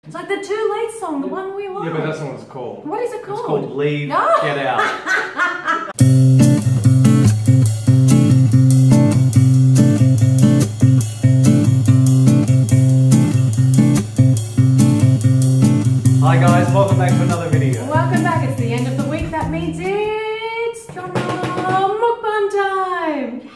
It's like the Too Late song, the one we like. Yeah, but that's not what it's called. What is it called? It's called Leave, No. Get Out. Hi guys, welcome back to another video. Welcome back. It's the end of the week. That means it's mukbang time.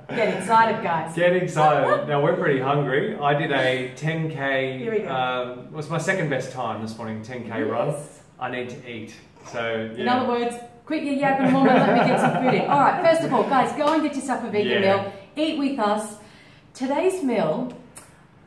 Get excited, guys. Get excited. Now we're pretty hungry. I did a 10k, Here we go. it was my second best time this morning, 10k run. Yes. I need to eat. So yeah. In other words, quit your yapping woman, let me get some food in. Alright, first of all, guys, go and get yourself a vegan meal. Eat with us. Today's meal,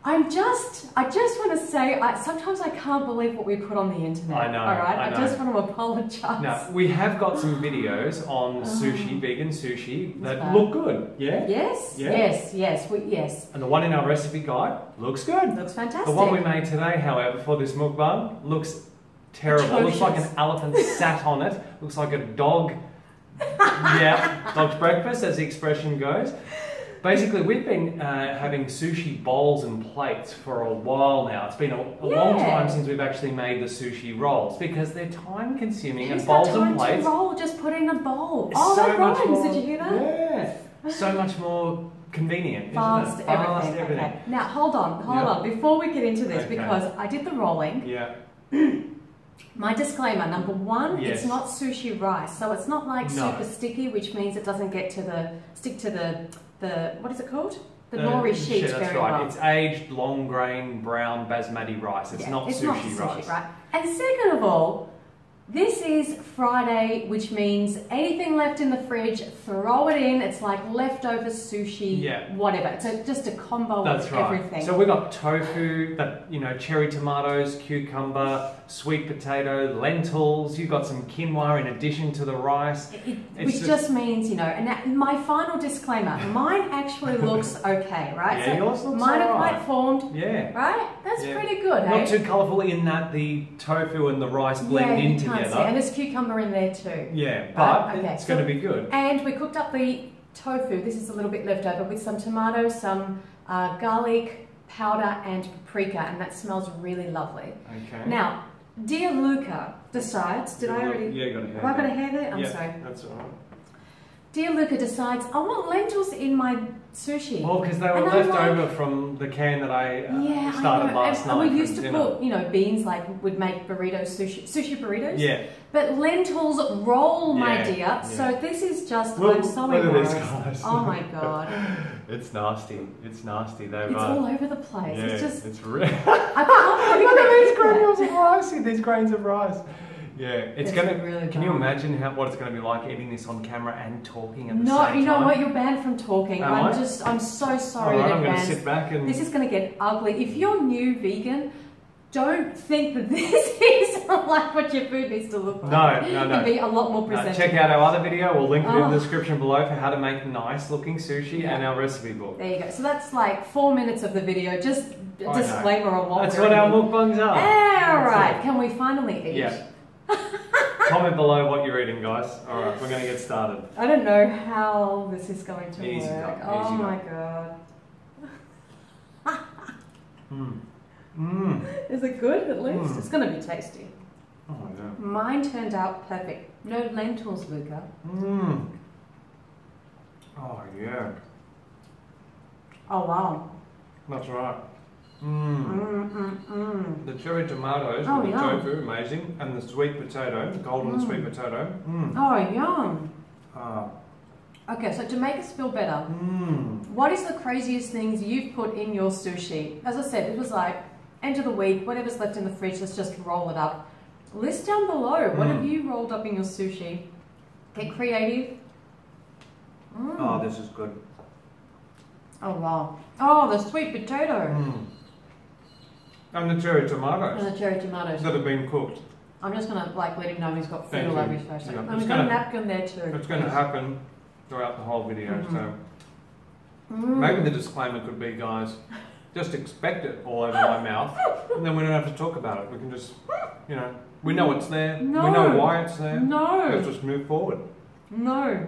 I just want to say, sometimes I can't believe what we put on the internet. I know. Alright, I know. I just want to apologise. Now, we have got some videos on sushi, vegan sushi, that bad. look good, yeah? Yes, Yeah. yes. And the one in our recipe guide looks good. Looks fantastic. The one we made today, however, for this mukbang, looks terrible. Looks like an elephant sat on it. Looks like a dog. Yeah, dog's breakfast, as the expression goes. Basically, we've been having sushi bowls and plates for a while now. It's been a long time since we've actually made the sushi rolls because they're time consuming and bowls and plates. To roll? Just put in a bowl. It's Oh, so that much rhymes. more, Did you hear that? Yeah. So much more convenient, Fast, isn't it? everything. Okay. Now, hold on. Before we get into this, because I did the rolling. Yeah. My disclaimer, number one, Yes. it's not sushi rice. So it's not like super sticky, which means it doesn't get to stick to the what is it called? The nori sheet that's very right. well. It's aged, long grain, brown basmati rice. It's not sushi rice. Right? And second of all, this is Friday, which means anything left in the fridge, throw it in. It's like leftover sushi, whatever. It's just a combo of everything. So we got tofu, cherry tomatoes, cucumber, sweet potato, lentils. You've got some quinoa in addition to the rice. Which just means, and my final disclaimer, mine actually looks okay, right? Yeah, so yours looks mine are alright. quite formed. Yeah. Right? That's pretty good, Not hey? too colourful in that the tofu and the rice blend in together. And there's cucumber in there too. Yeah, but right? it's going to be good. And we cooked up the tofu, this is a little bit left over, with some tomatoes, some garlic powder and paprika, and that smells really lovely. Okay. Now, dear Luca decides, Yeah, you got a hair. Have I got a hair there? I'm sorry. That's all right. Dear Luca decides, I want lentils in my sushi. Well, because they were left over from the can that I started last night. And we used to put, beans, like we'd make burritos, sushi burritos. Yeah. But lentils roll, my dear. Yeah. So this is just, I'm sorry, look at this, guys. Oh my God. It's nasty. It's nasty. It's all over the place. Yeah, it's just, it's real. I can't Look at these granules of rice. See these grains of rice. Yeah, it's gonna. Really can you imagine what it's going to be like eating this on camera and talking at the same time? No, you know what? You're banned from talking. I'm so sorry in I'm going to advance. sit back and. This is going to get ugly. If you're new vegan, don't think that this is like what your food needs to look like. No. It can be a lot more presentable. Check out our other video. We'll link it in the description below for how to make nice looking sushi and our recipe book. There you go. So that's like 4 minutes of the video. Just a disclaimer on what That's what our mukbangs are. Alright, can we finally eat? Yeah. Comment below what you're eating, guys. Alright, we're going to get started. I don't know how this is going to Easy work. go, Oh easy my God. Is it good at least? It's going to be tasty. Oh my God. Mine turned out perfect. No lentils, Luca. Oh yeah. Oh wow. That's right. The cherry tomatoes with the tofu, amazing, and the sweet potato, the golden sweet potato. Oh, yum. Ah. Okay, so to make us feel better, what is the craziest things you've put in your sushi? As I said, it was like, end of the week, whatever's left in the fridge, let's just roll it up. List down below, what have you rolled up in your sushi? Get creative. Oh, this is good. Oh, wow. Oh, the sweet potato. And the cherry tomatoes. And the cherry tomatoes. That have been cooked. I'm just going to let him know he's got food all over his face. Yeah. And we've got a napkin there too. It's going to happen throughout the whole video, so maybe the disclaimer could be, guys, just expect it all over my mouth, and then we don't have to talk about it. We can just, we know it's there. No. We know why it's there. No. Let's just move forward. No.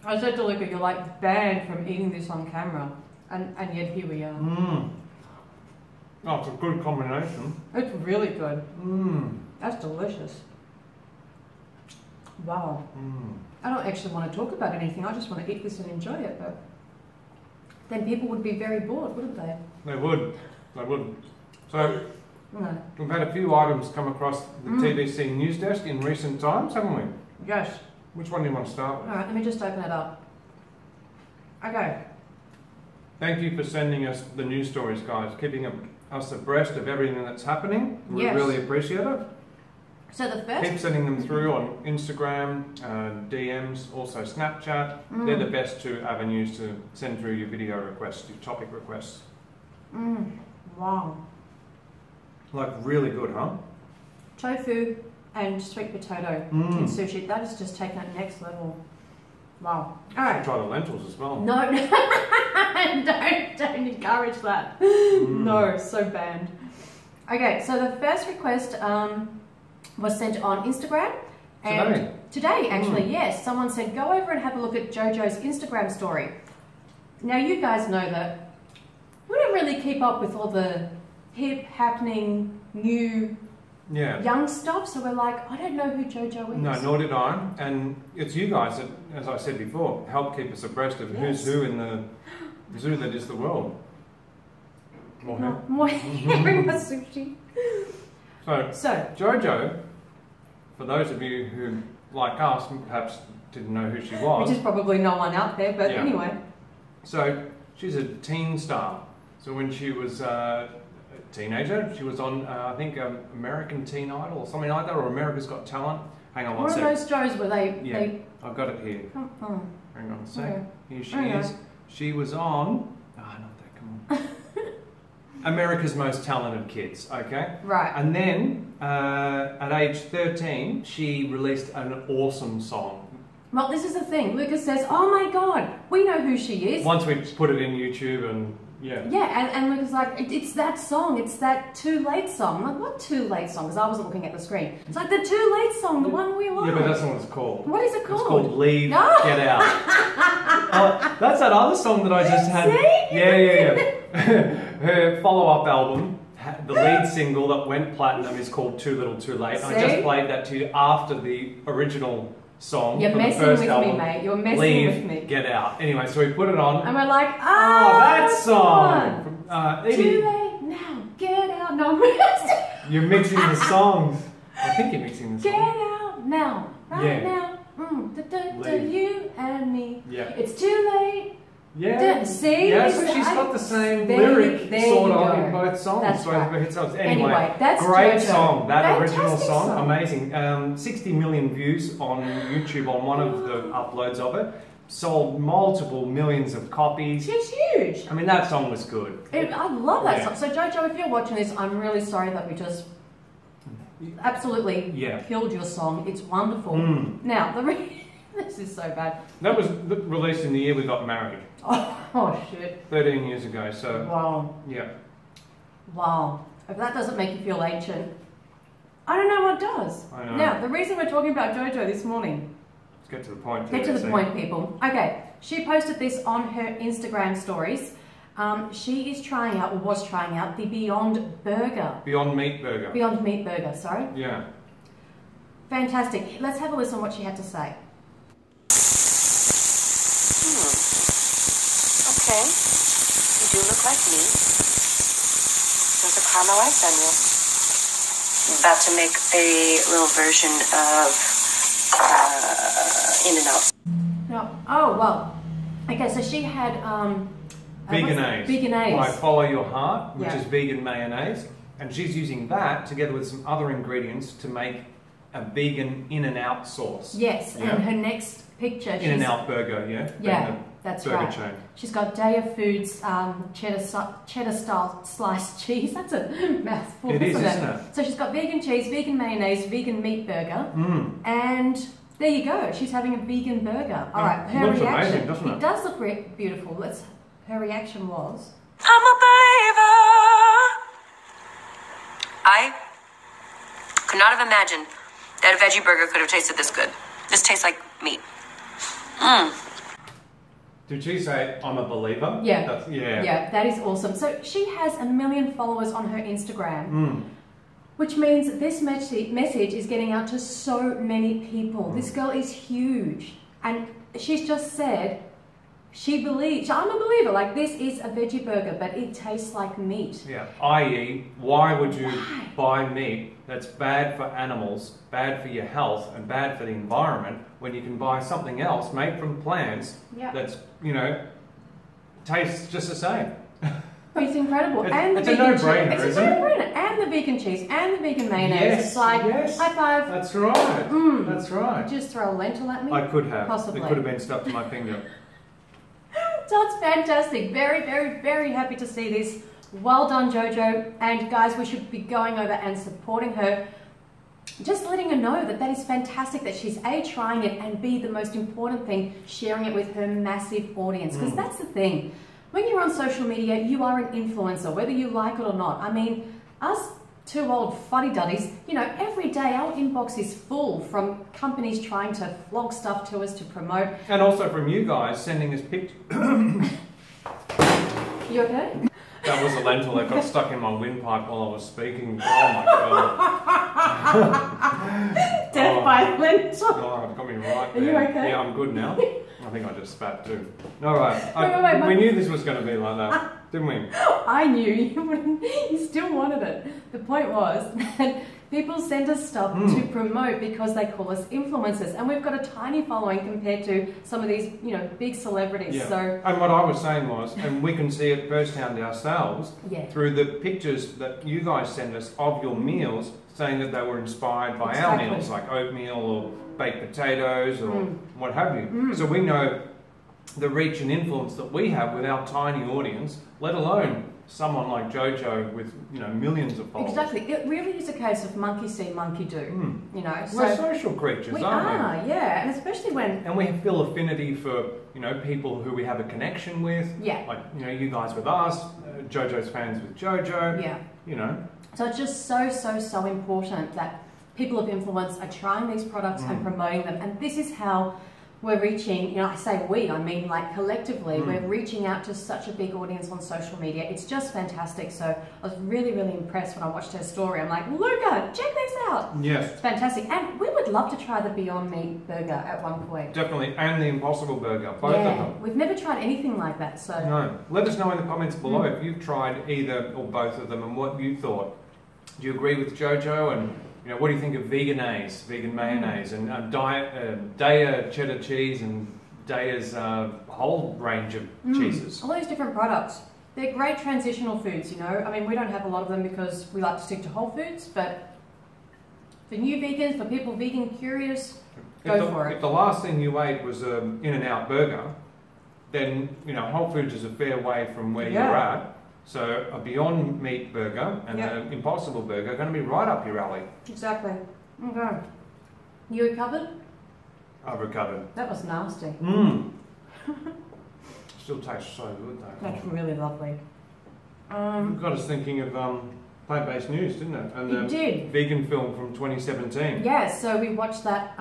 I said to Luca, you're like banned from eating this on camera. And yet here we are. Oh, it's a good combination. It's really good. Mmm. That's delicious. Wow. Mmm. I don't actually want to talk about anything. I just want to eat this and enjoy it. But then people would be very bored, wouldn't they? They would. They would. So, No. we've had a few items come across the TVC news desk in recent times, haven't we? Yes. Which one do you want to start with? All right, let me just open it up. Okay. Thank you for sending us the news stories, guys. Keeping us abreast of everything that's happening. We Yes. really appreciate it. So the first... Keep sending them through on Instagram, DMs, also Snapchat. They're the best two avenues to send through your video requests, your topic requests. Wow. Like really good, huh? Tofu and sweet potato in sushi. That is just taking it next level. Wow. All right. Try the lentils as well. No, don't encourage that. No, so banned. Okay, so the first request was sent on Instagram. And today actually, yes. Someone said, go over and have a look at JoJo's Instagram story. Now, you guys know that we don't really keep up with all the hip, happening, new, young stuff. So we're like, I don't know who JoJo is. No, nor did I. And it's you guys that, as I said before, help keep us abreast of who's who in the zoo that is the world. More hearing my sushi. So, JoJo, for those of you who, like us, perhaps didn't know who she was. which is probably no one out there, but anyway. So, she's a teen star. So when she was a teenager, she was on, I think, American Teen Idol or something like that, or America's Got Talent. Hang on one second. One of those shows where they... I've got it here. Oh. Hang on a sec. Okay. Here she is. She was on... Oh, not that, come on. America's Most Talented Kids, okay? Right. And then, at age 13, she released an awesome song. Well, this is the thing. Lucas says, oh my God, we know who she is. Once we put it in YouTube and, Yeah, and Lucas is like, it's that song, it's that Too Late song. I'm like, what Too Late song? Because I wasn't looking at the screen. It's like the Too Late song, the one we like. Yeah, but that's not what it's called. What is it called? It's called Leave, Get Out. That's that other song that I just had. See? Yeah. Her follow-up album, the lead single that went platinum is called Too Little Too Late. I just played that to you after the original song. You're messing with me, mate. You're messing with me. Get Out. Anyway, so we put it on. And we're like, that song. Too late now, get out. No, you're mixing the songs. I think you're mixing the songs. Get out now, right now. You and me. Yeah. It's too late. Yeah. See? Yeah, so she's got the same lyric sort of in both songs. That's right. Both hit songs. Anyway, that's great JoJo. song. That Fantastic original song, amazing. 60 million views on YouTube on one of the uploads of it. Sold multiple millions of copies. She's huge. I mean, that song was good. I love that song. So JoJo, if you're watching this, I'm really sorry that we just absolutely killed your song. It's wonderful. Now, this is so bad. That was released in the year we got married. Oh shit. 13 years ago, so... Wow. Yeah. Wow. If that doesn't make you feel ancient, I don't know what does. I know. Now, the reason we're talking about JoJo this morning... Let's get to the point. Get to the point, people. Okay, she posted this on her Instagram stories. She is trying out, or was trying out, the Beyond Burger. Beyond Meat Burger. Beyond Meat Burger, sorry. Yeah. Fantastic. Let's have a listen to what she had to say. Okay, you do look like meat. There's a caramelized onion. About to make a little version of In-N-Out. No. Oh, well. Okay, so she had... Veganese. Veganese. By Follow Your Heart, which is vegan mayonnaise. And she's using that together with some other ingredients to make a vegan In-N-Out sauce. Yes, and her next picture... In-N-Out burger, Yeah, that's burger right. Chain. She's got Daya Foods cheddar style sliced cheese. That's a mouthful, isn't it? So she's got vegan cheese, vegan mayonnaise, vegan meat burger, and there you go. She's having a vegan burger. All right, her looks reaction. amazing, doesn't it? It does look beautiful. Her reaction was, I'm a believer. I could not have imagined that a veggie burger could have tasted this good. This tastes like meat. Did she say, I'm a believer? Yeah. Yeah. Yeah, that is awesome. So she has 1 million followers on her Instagram, which means this message is getting out to so many people. This girl is huge. And she's just said, she believes, I'm a believer, like this is a veggie burger, but it tastes like meat. Yeah, i.e., why would you buy meat that's bad for animals, bad for your health, and bad for the environment when you can buy something else made from plants that's, you know, tastes just the same? It's incredible. It's a no-brainer, isn't it? It's a no-brainer. And the vegan cheese and the vegan mayonnaise. Yes, it's like, high five. That's right. That's right. Just throw a lentil at me? I could have. Possibly. It could have been stuck to my finger. So it's fantastic. Very, very, very happy to see this. Well done, JoJo. And guys, we should be going over and supporting her. Just letting her know that that is fantastic, that she's A, trying it, and B, the most important thing, sharing it with her massive audience. Because that's the thing. When you're on social media, you are an influencer, whether you like it or not. I mean, us two old fuddy-duddies, you know, every day our inbox is full from companies trying to flog stuff to us to promote. And also from you guys sending us pictures. You okay? That was a lentil that got stuck in my windpipe while I was speaking. Oh my god. Death by lentil. Oh, it got me right there. Are you okay? Yeah, I'm good now. I think I just spat too. All right. Wait, we knew this was going to be like that, didn't we? I knew you wouldn't. You still wanted it. The point was that people send us stuff to promote because they call us influencers, and we've got a tiny following compared to some of these, you know, big celebrities. Yeah. So, and what I was saying was, and we can see it firsthand ourselves through the pictures that you guys send us of your meals, saying that they were inspired by our meals, like oatmeal or baked potatoes or what have you. So we know the reach and influence that we have with our tiny audience, let alone someone like JoJo with, you know, millions of followers. Exactly. It really is a case of monkey see, monkey do. You know, so we're social creatures, aren't we? Yeah, and especially when... And we feel affinity for, you know, people who we have a connection with. Yeah. Like, you know, you guys with us, JoJo's fans with JoJo. Yeah. You know. So it's just so important that people of influence are trying these products and promoting them. And this is how we're reaching, you know, I say we, I mean like collectively, we're reaching out to such a big audience on social media. It's just fantastic. So I was really, really impressed when I watched her story. I'm like, Luca, check this out. Yes. It's fantastic. And we would love to try the Beyond Meat burger at one point. Definitely. And the Impossible Burger, both of them. We've never tried anything like that. So no. Let us know in the comments below if you've tried either or both of them and what you thought. Do you agree with JoJo? And you know, what do you think of vegan mayonnaise, and Daya cheddar cheese, and Daya's whole range of cheeses? All those different products. They're great transitional foods, you know. I mean, we don't have a lot of them because we like to stick to whole foods, but for new vegans, for people vegan curious, go for it. If the last thing you ate was an In-N-Out burger, then, you know, Whole Foods is a fair way from where you're at. So a Beyond Meat burger and an Impossible Burger are going to be right up your alley. Exactly. Okay. You recovered? I've recovered. That was nasty. Still tastes so good though. That's really lovely. It got us thinking of plant-based news, didn't it? And the did. vegan film from 2017. Yeah, so we watched that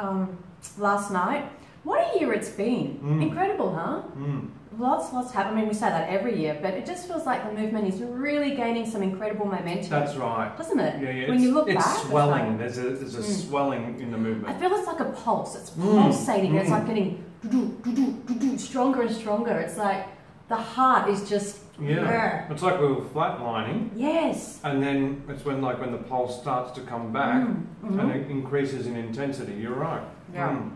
last night. What a year it's been. Incredible, huh? Lots happening. I mean, we say that every year, but it just feels like the movement is really gaining some incredible momentum. That's right. Doesn't it? Yeah. When you look back, it's swelling. There's a swelling in the movement. I feel it's like a pulse. It's pulsating. It's like getting stronger and stronger. It's like the heart is just... Yeah. It's like we were flatlining. Yes. And then it's when the pulse starts to come back and it increases in intensity. You're right. Yeah.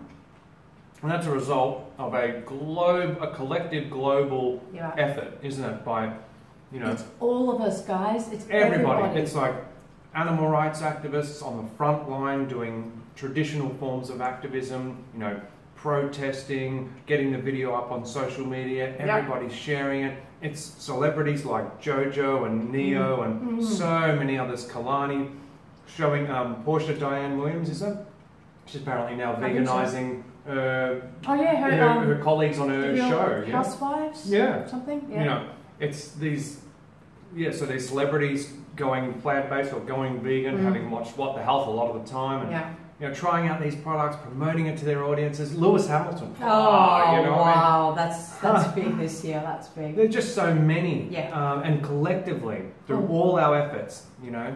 And that's a result of a collective global effort, isn't it? By, you know, it's all of us, guys. It's everybody. It's like animal rights activists on the front line doing traditional forms of activism. You know, protesting, getting the video up on social media. Everybody's sharing it. It's celebrities like JoJo and Neo and so many others. Kalani showing Portia Diane Williams, is it? She's apparently now veganizing. Her colleagues on her show. Housewives? Yeah. Something? Yeah. You know, it's these, so these celebrities going plant-based or going vegan, having watched What the Health a lot of the time, and you know, trying out these products, promoting it to their audiences. Lewis Hamilton. Oh, you know, wow, that's big this year. That's big. There's just so many. Yeah. And collectively, through all our efforts, you know,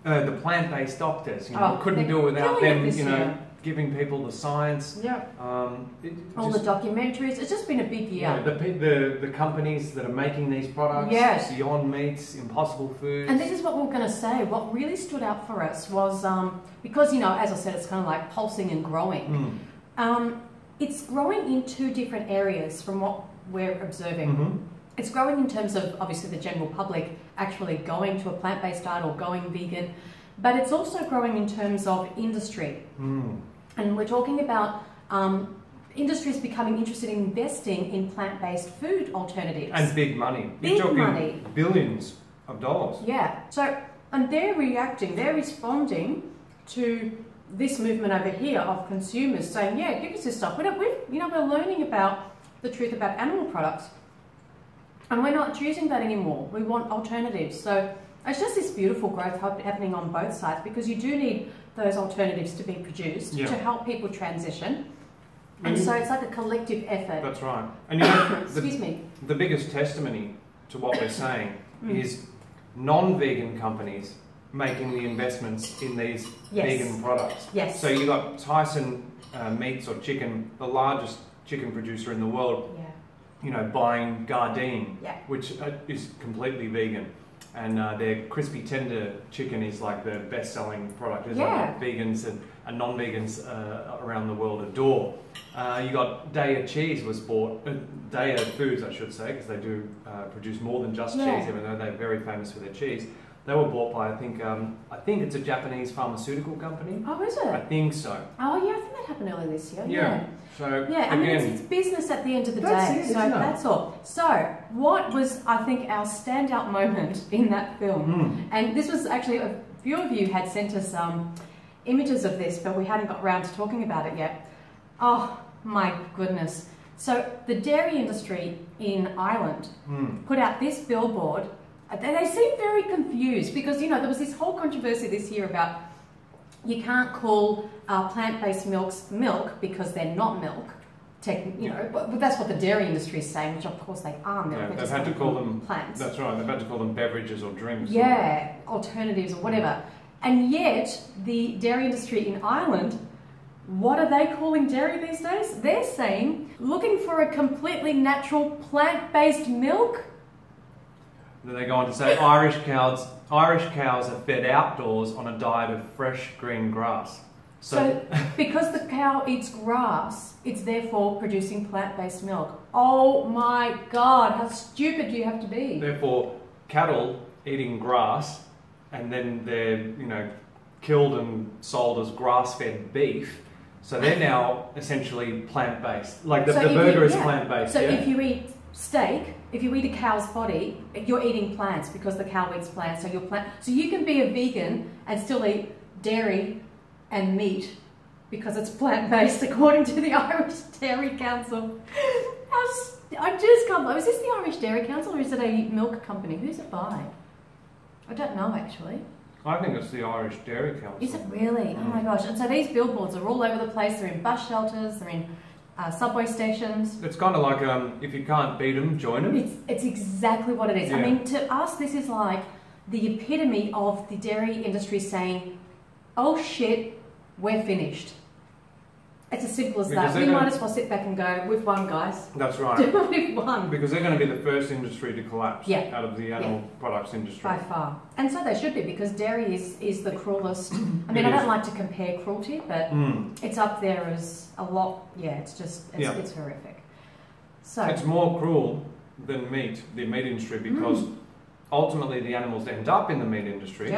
the plant-based doctors, you know, couldn't do it without them, you know, giving people the science. Yeah. All just, the documentaries. It's just been a big year. Yeah, the companies that are making these products. Yes. Beyond Meats, Impossible Foods. And this is what we were going to say. What really stood out for us was because, you know, as I said, it's kind of like pulsing and growing. It's growing in two different areas from what we're observing. It's growing in terms of, obviously, the general public actually going to a plant-based diet or going vegan, but it's also growing in terms of industry. And we're talking about industries becoming interested in investing in plant-based food alternatives. And big money. Big You're talking money. Billions of dollars. Yeah. So, and they're reacting, they're responding to this movement over here of consumers saying, yeah, give us this stuff. We're learning about the truth about animal products, and we're not choosing that anymore. We want alternatives. So it's just this beautiful growth happening on both sides, because you do need those alternatives to be produced to help people transition. And so it's like a collective effort. That's right. And you know, Excuse me. The biggest testimony to what we're saying is non-vegan companies making the investments in these vegan products. Yes. So you got Tyson Meats or Chicken, the largest chicken producer in the world. Yeah. You know, buying Gardein, which is completely vegan. And their crispy tender chicken is like the best-selling product, isn't it? Vegans and non-vegans around the world adore. You got Daiya Cheese was bought, Daiya Foods I should say, because they do produce more than just cheese, even though they're very famous for their cheese. They were bought by, I think it's a Japanese pharmaceutical company. Oh, is it? I think so. Oh, yeah, I think that happened earlier this year. Yeah. So, yeah, I mean, it's business at the end of the day. So that's all. So, what was, I think, our standout moment in that film? And this was actually, a few of you had sent us images of this, but we hadn't got around to talking about it yet. Oh, my goodness. So, the dairy industry in Ireland put out this billboard. They seemed very confused because, you know, there was this whole controversy this year about you can't call plant-based milks milk because they're not milk. You know, but that's what the dairy industry is saying, which of course they are milk. Yeah, they've had to call them plants. That's right. They've had to call them beverages or drinks. Yeah, alternatives or whatever. And yet, the dairy industry in Ireland, what are they calling dairy these days? They're saying, looking for a completely natural plant-based milk. Then they go on to say Irish cows are fed outdoors on a diet of fresh green grass. So because the cow eats grass, it's therefore producing plant-based milk. Oh my God, how stupid do you have to be? Therefore, cattle eating grass, and then they're, you know, killed and sold as grass-fed beef. So they're now essentially plant-based. Like the burger is plant-based. So if you eat steak, if you eat a cow's body, you're eating plants because the cow eats plants. So So you can be a vegan and still eat dairy and meat because it's plant-based, according to the Irish Dairy Council. I just can't believe. Is this the Irish Dairy Council or is it a milk company? Who's it by? I don't know actually. I think it's the Irish Dairy Council. Is it really? Oh my gosh. And so these billboards are all over the place. They're in bus shelters, they're in subway stations. It's kind of like if you can't beat them, join them. It's exactly what it is. Yeah. I mean, to us, this is like the epitome of the dairy industry saying, oh shit, we're finished. It's as simple as that. We might as well sit back and go, we've won, guys. That's right. We've won. Because they're going to be the first industry to collapse out of the animal products industry. By far. And so they should be, because dairy is the cruelest. I mean, I don't like to compare cruelty, but it's up there as a lot. Yeah, it's horrific. So it's more cruel than meat, the meat industry, because ultimately the animals end up in the meat industry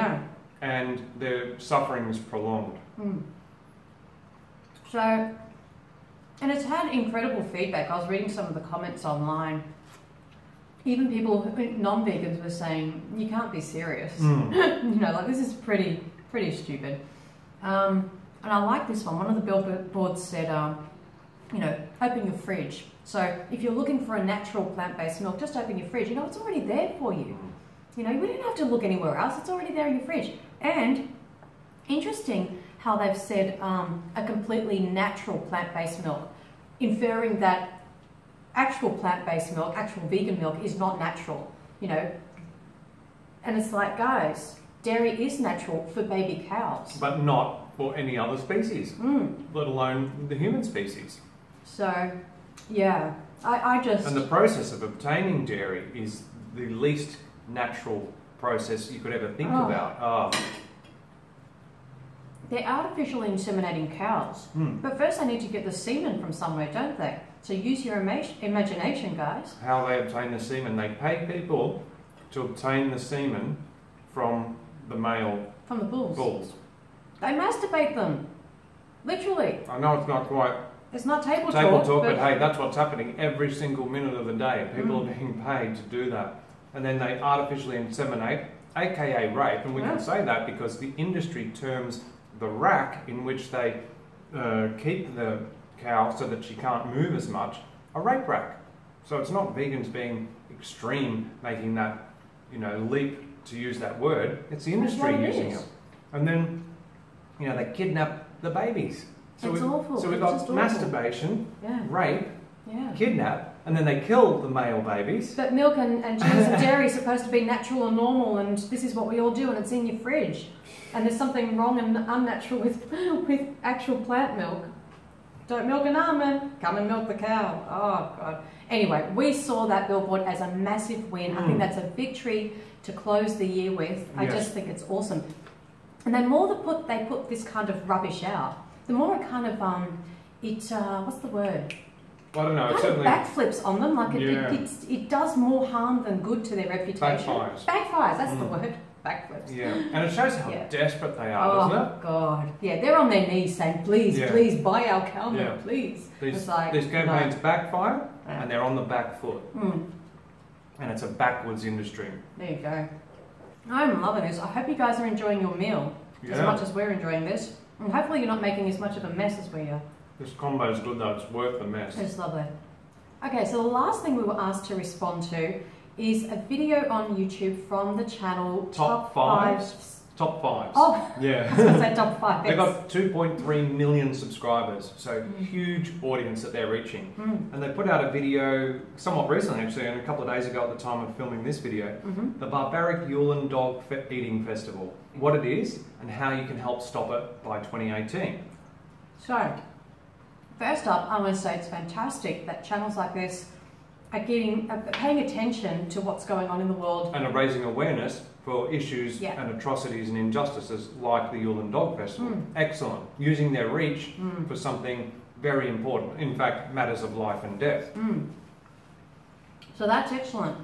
and their suffering is prolonged. So, and it's had incredible feedback. I was reading some of the comments online. Even people, non-vegans, were saying, you can't be serious. You know, like, this is pretty stupid. And I like this one. One of the billboards said, you know, open your fridge. So if you're looking for a natural plant-based milk, just open your fridge. You know, it's already there for you. You know, we didn't have to look anywhere else. It's already there in your fridge. And Interesting how they've said a completely natural plant-based milk, inferring that actual plant-based milk, actual vegan milk is not natural, you know. And it's like, guys, dairy is natural for baby cows. But not for any other species, let alone the human species. So, yeah, I just... And the process of obtaining dairy is the least natural process you could ever think about. Oh. They're artificially inseminating cows. But first they need to get the semen from somewhere, don't they? So use your imagination, guys. How they obtain the semen. They pay people to obtain the semen from the male... From the bulls. Bulls. They masturbate them. Literally. I know it's not quite... It's not table talk, talk, but hey, that's what's happening every single minute of the day. People are being paid to do that. And then they artificially inseminate, aka rape, and we can say that because the industry terms the rack in which they keep the cow so that she can't move as much, a rape rack. So it's not vegans being extreme, making that, you know, leap to use that word. It's the industry using it. And then, you know, they kidnap the babies. So it's awful. So we've got masturbation, rape, kidnap, and then they kill the male babies. But milk and cheese and dairy is supposed to be natural and normal, and this is what we all do, and it's in your fridge. And there's something wrong and unnatural with actual plant milk. Don't milk an almond, come and milk the cow. Oh, God. Anyway, we saw that billboard as a massive win. I think that's a victory to close the year with. I just think it's awesome. And the more they put this kind of rubbish out, the more it kind of, what's the word? I don't know. It kind of backflips on them. Like it does more harm than good to their reputation. Backfires. Backfires, that's the word. Backflips. Yeah, and it shows how desperate they are, doesn't it? Oh, God. Yeah, they're on their knees saying, please, please, buy our cow milk, please. These campaigns backfire, and they're on the back foot. And it's a backwards industry. There you go. I'm loving this. I hope you guys are enjoying your meal as much as we're enjoying this. And hopefully you're not making as much of a mess as we are. This combo is good though, it's worth the mess. It's lovely. Okay, so the last thing we were asked to respond to is a video on YouTube from the channel Top5s. Top5s. Oh, yeah. I was going to say Top 5. They've got 2.3 million subscribers, so huge audience that they're reaching. And they put out a video somewhat recently, actually, and a couple of days ago at the time of filming this video, the Barbaric Yulin Dog Eating Festival. What it is and how you can help stop it by 2018. So, first up, I want to say it's fantastic that channels like this are paying attention to what's going on in the world. And are raising awareness for issues and atrocities and injustices like the Yulin Dog Festival. Excellent. Using their reach for something very important. In fact, matters of life and death. So that's excellent.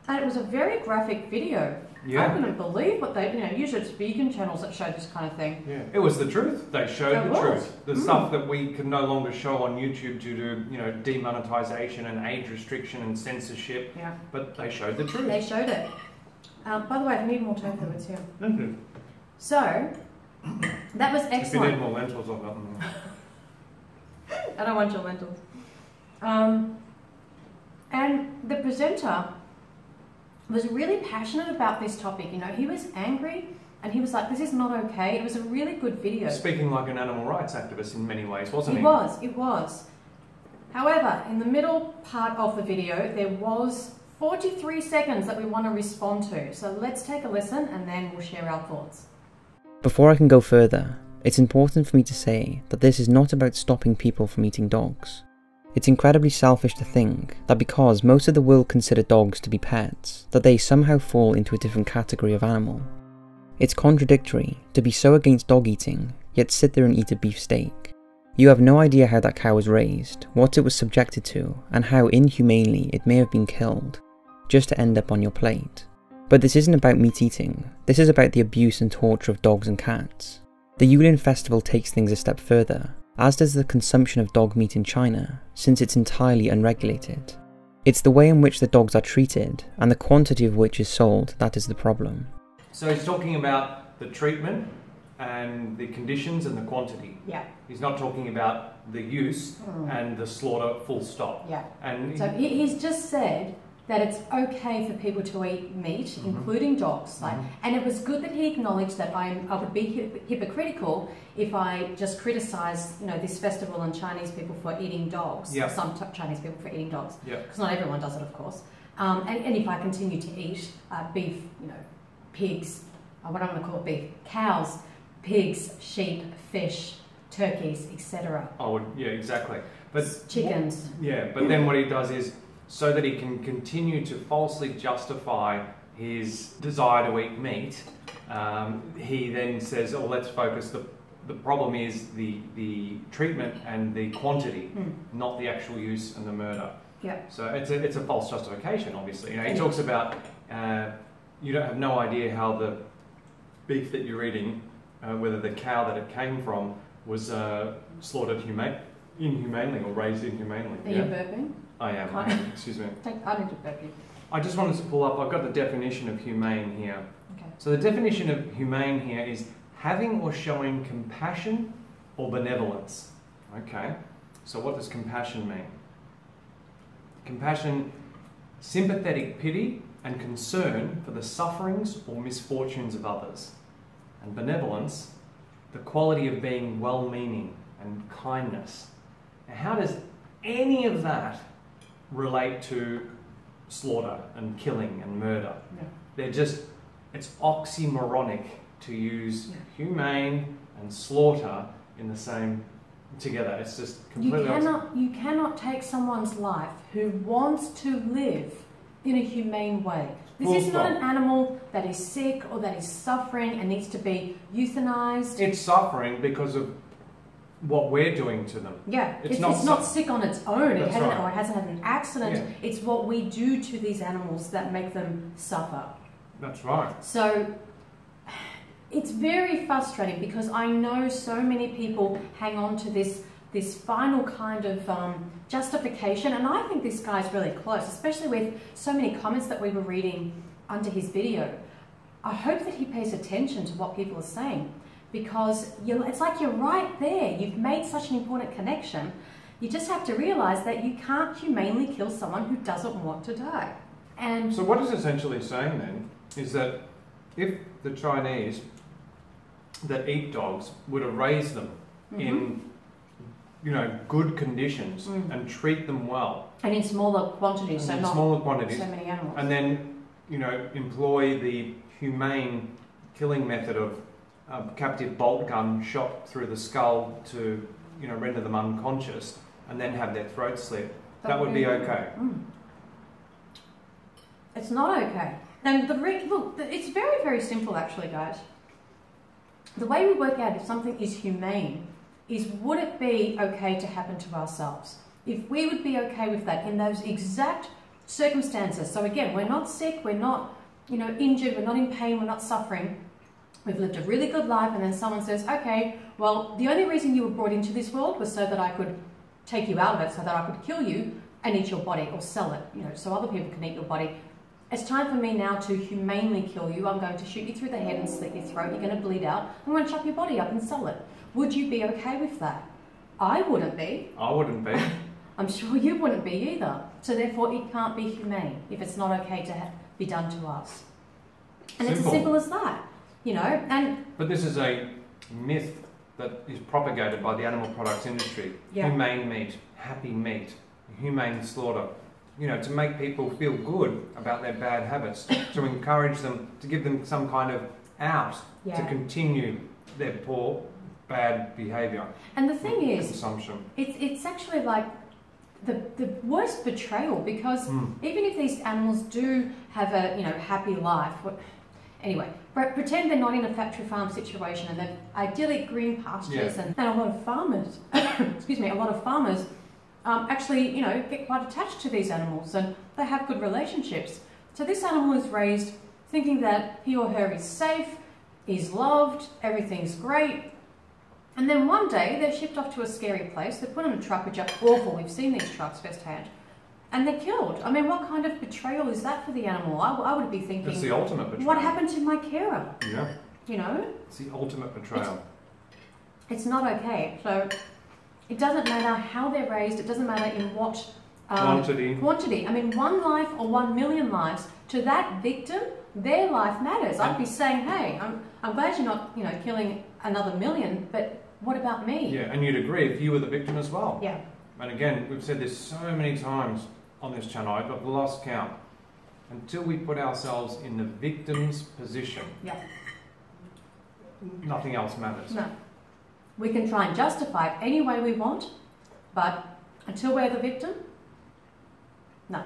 And it was a very graphic video. I couldn't believe what they, usually it's vegan channels that show this kind of thing. Yeah, it was the truth. They showed the truth. The stuff that we can no longer show on YouTube due to, demonetization and age restriction and censorship. Yeah. But they showed the truth. They showed it. By the way, if you need more tofu, it's here. Thank you. So, that was excellent. If you need more lentils, I've got them. I don't want your lentils. And the presenter was really passionate about this topic. He was angry and he was like, this is not okay. It was a really good video. Speaking like an animal rights activist in many ways, wasn't he? It was. However, in the middle part of the video, there was 43 seconds that we want to respond to. So let's take a listen and then we'll share our thoughts. Before I can go further, it's important for me to say that this is not about stopping people from eating dogs. It's incredibly selfish to think that because most of the world consider dogs to be pets, that they somehow fall into a different category of animal. It's contradictory to be so against dog eating, yet sit there and eat a beef steak. You have no idea how that cow was raised, what it was subjected to, and how inhumanely it may have been killed, just to end up on your plate. But this isn't about meat eating, this is about the abuse and torture of dogs and cats. The Yulin Festival takes things a step further, as does the consumption of dog meat in China, since it's entirely unregulated. It's the way in which the dogs are treated, and the quantity of which is sold, that is the problem. So he's talking about the treatment and the conditions and the quantity. Yeah. He's not talking about the use and the slaughter full stop. Yeah. And so he's just said that it's okay for people to eat meat, including dogs. Like, and it was good that he acknowledged that I would be hypocritical if I just criticised, you know, this festival and Chinese people for eating dogs. Yep. Some Chinese people for eating dogs, Yep. because not everyone does it, of course. And if I continue to eat beef, you know, pigs, what I'm going to call it, beef, cows, pigs, sheep, fish, turkeys, etc. Yeah, exactly. But chickens. But then what he does is, so that he can continue to falsely justify his desire to eat meat, he then says, oh, let's focus, the problem is the treatment and the quantity, not the actual use and the murder. Yeah. So it's a false justification, obviously. You know, he talks about you don't have no idea how the beef that you're eating, whether the cow that it came from was slaughtered inhumanely or raised inhumanely. Are you burping? I am. Excuse me. I need to burp you. I just wanted to pull up, I've got the definition of humane here. Okay. So the definition of humane here is having or showing compassion or benevolence. Okay. So what does compassion mean? Compassion, sympathetic pity and concern for the sufferings or misfortunes of others. And benevolence, the quality of being well-meaning and kindness. Now, how does any of that relate to slaughter and killing and murder? No. They're just, it's oxymoronic to use humane and slaughter in the same together. It's just completely you cannot take someone's life who wants to live in a humane way. This is not an animal that is sick or that is suffering and needs to be euthanized. It's suffering because of what we're doing to them. Yeah, it's not sick on its own. Or it hasn't had an accident. Yeah. It's what we do to these animals that make them suffer. That's right. So it's very frustrating because I know so many people hang on to this final kind of justification, and I think this guy's really close, especially with so many comments that we were reading under his video. I hope that he pays attention to what people are saying, because it's like you're right there. You've made such an important connection. You just have to realise that you can't humanely kill someone who doesn't want to die. And so what it's essentially saying then is that if the Chinese that eat dogs would have raised them in, you know, good conditions and treat them well, and in smaller quantities, so not so many animals, and then, you know, employ the humane killing method of captive bolt gun shot through the skull to, you know, render them unconscious, and then have their throat slit, that would be okay. It's not okay. And look, it's very, very simple actually, guys. The way we work out if something is humane is, would it be okay to happen to ourselves? If we would be okay with that in those exact circumstances. So again, we're not sick, we're not, you know, injured, we're not in pain, we're not suffering. We've lived a really good life, and then someone says, okay, well, the only reason you were brought into this world was so that I could take you out of it, so that I could kill you and eat your body or sell it, you know, so other people can eat your body. It's time for me now to humanely kill you. I'm going to shoot you through the head and slit your throat. You're going to bleed out. I'm going to chop your body up and sell it. Would you be okay with that? I wouldn't be. I wouldn't be. I'm sure you wouldn't be either. So therefore, it can't be humane if it's not okay to be done to us. And it's as simple as that, you know. But this is a myth that is propagated by the animal products industry. Yeah. Humane meat, happy meat, humane slaughter. You know, to make people feel good about their bad habits, to encourage them, to give them some kind of out to continue their poor, bad behaviour. And the thing is, consumption. It's actually like the worst betrayal, because even if these animals do have a, you know, happy life, anyway, pretend they're not in a factory farm situation and they're idyllic green pastures, and a lot of farmers, excuse me, a lot of farmers actually, you know, get quite attached to these animals and they have good relationships. So this animal is raised thinking that he or her is safe, is loved, everything's great. And then one day they're shipped off to a scary place, they're put in a truck, which are awful, we've seen these trucks firsthand, and they're killed. I mean, what kind of betrayal is that for the animal? I would be thinking, it's the ultimate betrayal. What happened to my carer? Yeah. You know? It's the ultimate betrayal. It's not okay. So it doesn't matter how they're raised, it doesn't matter in what Quantity. I mean, 1 life or 1 million lives, to that victim, their life matters. I'd be saying, hey, I'm glad you're not, killing another million, but what about me? Yeah, and you'd agree if you were the victim as well. Yeah. And again, we've said this so many times on this channel, I've lost count. Until we put ourselves in the victim's position, yeah, nothing else matters. No. We can try and justify it any way we want, but until we're the victim, no.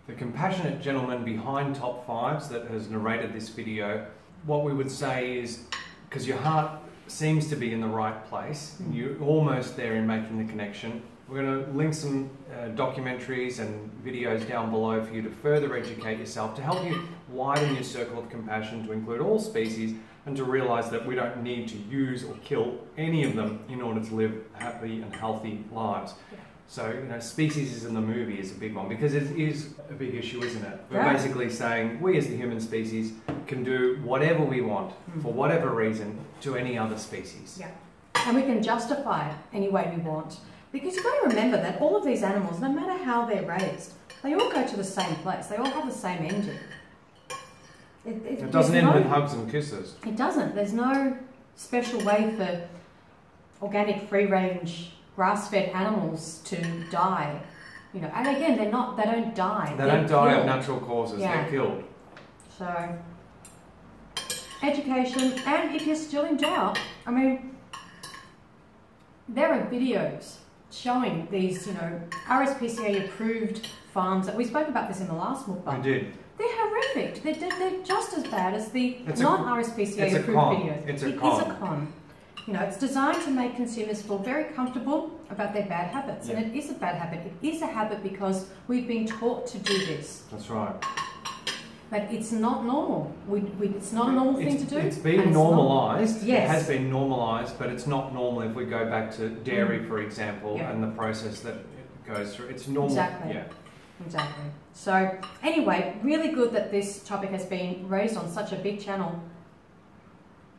The compassionate gentleman behind Top5s that has narrated this video, what we would say is, because your heart seems to be in the right place, you're almost there in making the connection, we're going to link some documentaries and videos down below for you to further educate yourself, to help you widen your circle of compassion to include all species, and to realise that we don't need to use or kill any of them in order to live happy and healthy lives. Yeah. So, species is in the movie is a big one, because it is a big issue, isn't it? We're Yeah. basically saying we as the human species can do whatever we want, for whatever reason, to any other species. Yeah. And we can justify it any way we want. Because you've got to remember that all of these animals, no matter how they're raised, they all go to the same place. They all have the same ending. It doesn't end with hugs and kisses. It doesn't. There's no special way for organic, free-range, grass-fed animals to die. And again, they don't die. They don't die of natural causes. Yeah. They're killed. So, education, and if you're still in doubt, I mean, there are videos showing these, RSPCA approved farms. That we spoke about this in the last mukbang. We did. They're horrific. They're just as bad as the It's non-RSPCA a approved con. videos. It's a It con. is a con. It's designed to make consumers feel very comfortable about their bad habits. Yeah. And it is a bad habit. It is a habit because we've been taught to do this. That's right. But it's not normal. It's not a normal thing to do. It's been and normalised. Yes. It has been normalised, but it's not normal if we go back to dairy, for example, Yeah. and the process that it goes through. It's normal. Exactly. Yeah. Exactly. So anyway, really good that this topic has been raised on such a big channel,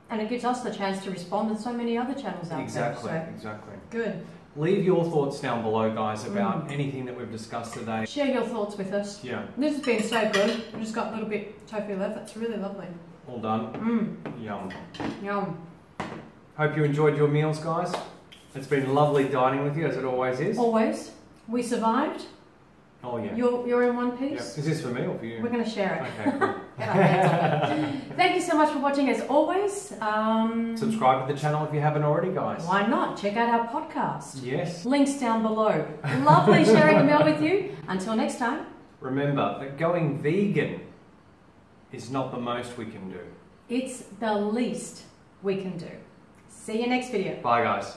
and it gives us the chance to respond to so many other channels out Exactly. there. So Exactly. good. Leave your thoughts down below, guys, about anything that we've discussed today. Share your thoughts with us. Yeah. This has been so good. I've just got a little bit tofu left. That's really lovely. All done. Yum. Yum. Hope you enjoyed your meals, guys. It's been lovely dining with you, as it always is. Always. We survived. Oh, yeah. You're in one Yeah. piece. Is this for me or for you? We're going to share it. Okay, cool. Get our hands on it. Thank you so much for watching as always. Subscribe to the channel if you haven't already, guys. Why not? Check out our podcast. Yes. Links down below. Lovely sharing a meal with you. Until next time. Remember that going vegan is not the most we can do. It's the least we can do. See you next video. Bye, guys.